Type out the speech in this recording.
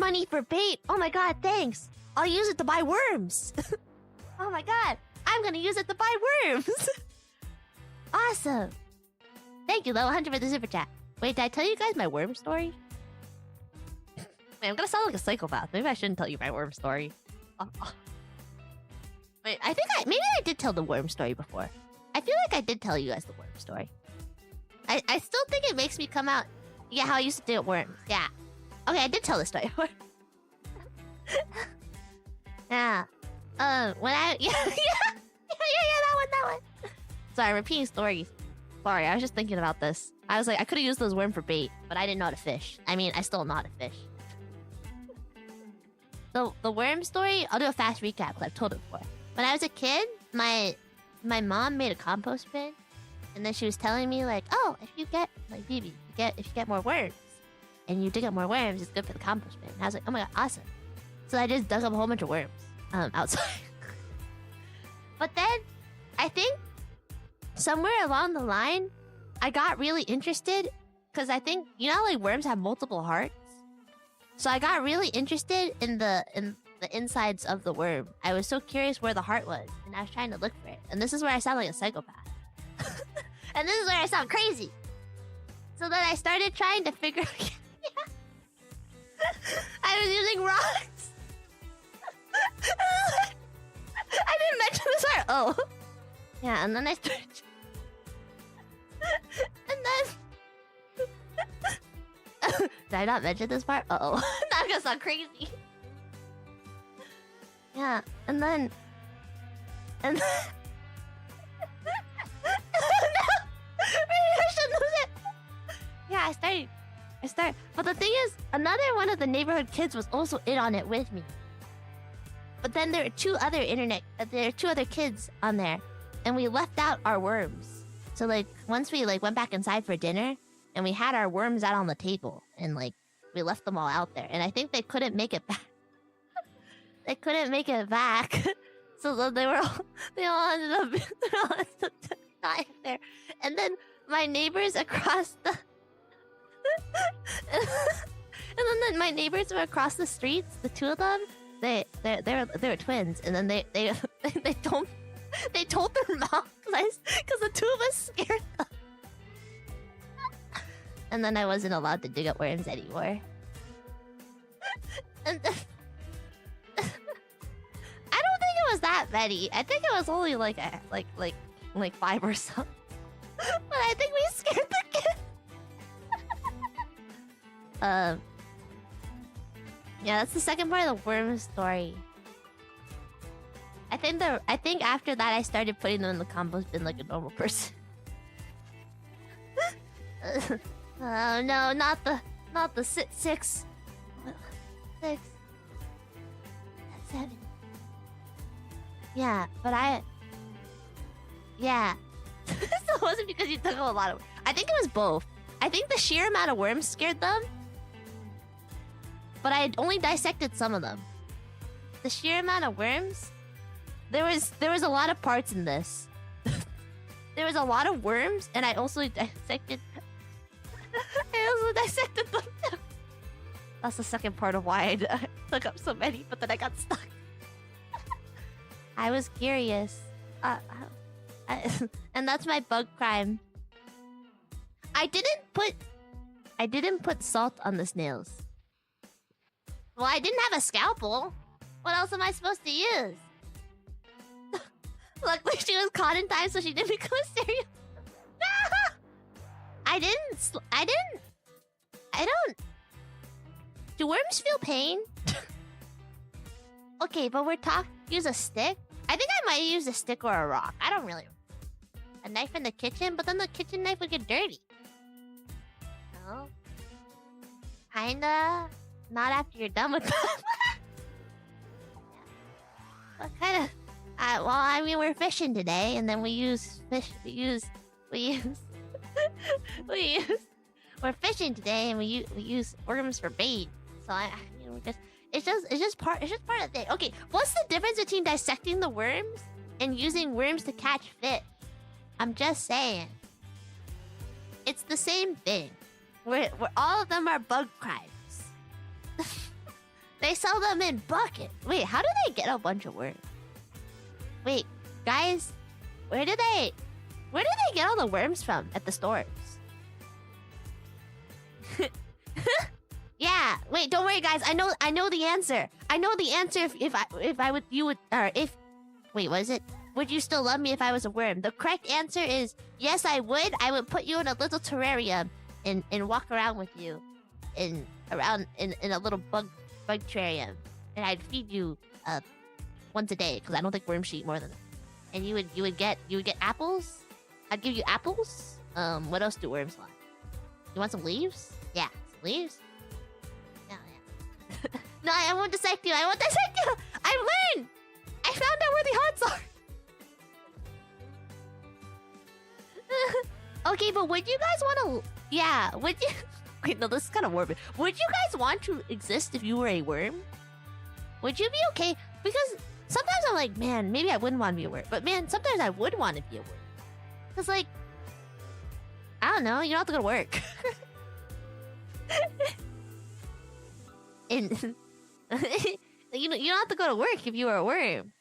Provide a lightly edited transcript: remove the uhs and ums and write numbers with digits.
money for bait. Oh my god, thanks. I'll use it to buy worms. Oh my god, I'm gonna use it to buy worms. Awesome. Thank you, Level 100 for the super chat. Wait, did I tell you guys my worm story? Wait, I'm gonna sound like a psychopath. Maybe I shouldn't tell you my worm story. Wait, I think maybe I did tell the worm story before. I feel like I did tell you guys the worm story. I still think it makes me come out. Yeah, how I used to do it worms. Yeah. Okay, I did tell the story before. Yeah. When I yeah, that one. Sorry, I'm repeating stories. Sorry, I was just thinking about this. I was like, I could have used those worms for bait, but I didn't know how to fish. I mean, I still don't know how to fish. The worm story, I'll do a fast recap because I've told it before. When I was a kid, my mom made a compost bin, and then she was telling me like, oh, if you get like Bibi, if you get more worms, and you dig up more worms, it's good for the compost bin. And I was like, oh my god, awesome. So I just dug up a whole bunch of worms outside. But then I think somewhere along the line, I got really interested because I think like worms have multiple hearts. So I got really interested in the insides of the worm. I was so curious where the heart was, and I was trying to look for it. And this is where I sound like a psychopath. And this is where I sound crazy. So then I started trying to figure out... I was using rocks. I didn't mention this part. Oh. Yeah, and then I started... And then... Did I not mention this part? Uh-oh. Now I'm gonna sound crazy. Yeah, and then... No! Maybe I shouldn't lose it! Yeah, I started... But the thing is, another one of the neighborhood kids was also in on it with me. But then there were two other kids on there, and we left out our worms. So like, once we like went back inside for dinner, and we had our worms out on the table, and like, we left them all out there, and I think they couldn't make it back. They couldn't make it back. So they all ended up dying there. And then my neighbors across the... and then my neighbors were across the streets, the two of them, they were twins, and then they told their moms because the two of us scared them. And then I wasn't allowed to dig up worms anymore. And then, I don't think it was that many. I think it was only like 5 or so. But I think we scared the kid. Yeah, that's the second part of the worm story. I think after that I started putting them in the compost bin like a normal person. Oh no, not the 6. 7. Yeah, but yeah. So it wasn't because you took a lot of... I think it was both. I think the sheer amount of worms scared them. But I had only dissected some of them. The sheer amount of worms... There was a lot of parts in this. There was a lot of worms, and I also dissected... them too. That's the second part of why I took up so many, but then I got stuck. I was curious. And that's my bug crime. I didn't put salt on the snails. Well, I didn't have a scalpel. What else am I supposed to use? Luckily, she was caught in time, so she didn't become a serial. I don't. Do worms feel pain? Okay, but use a stick? I think I might use a stick or a rock. I don't really... A knife in the kitchen? But then the kitchen knife would get dirty. No? Kinda. Not after you're done with them. What kind of... well, I mean, we're fishing today, and then we use fish... We're fishing today, and we use worms for bait. So it's just part of the thing. Okay, what's the difference between dissecting the worms and using worms to catch fish? I'm just saying. It's the same thing. We're all of them are bug crimes. They sell them in buckets. Wait, how do they get a bunch of worms? Wait, guys, where do they get all the worms from at the stores? Yeah. Wait, don't worry, guys. I know the answer. I know the answer. If I would, you would, or if. Wait, what is it? Would you still love me if I was a worm? The correct answer is yes, I would. I would put you in a little terrarium and walk around with you, in a little bug terrarium, and I'd feed you once a day because I don't think worms should eat more than that. And you would get apples. I'd give you apples. What else do worms like? You want some leaves? Yeah, some leaves. Yeah. No, I won't dissect you. I won't dissect you. I learned. I found out where the hearts are. Okay, but would you guys want to? Yeah, would you? Wait, no, this is kind of morbid. Would you guys want to exist if you were a worm? Would you be okay? Because sometimes I'm like, man, maybe I wouldn't want to be a worm. But man, sometimes I would want to be a worm. Because like, I don't know, you don't have to go to work. And you don't have to go to work if you were a worm.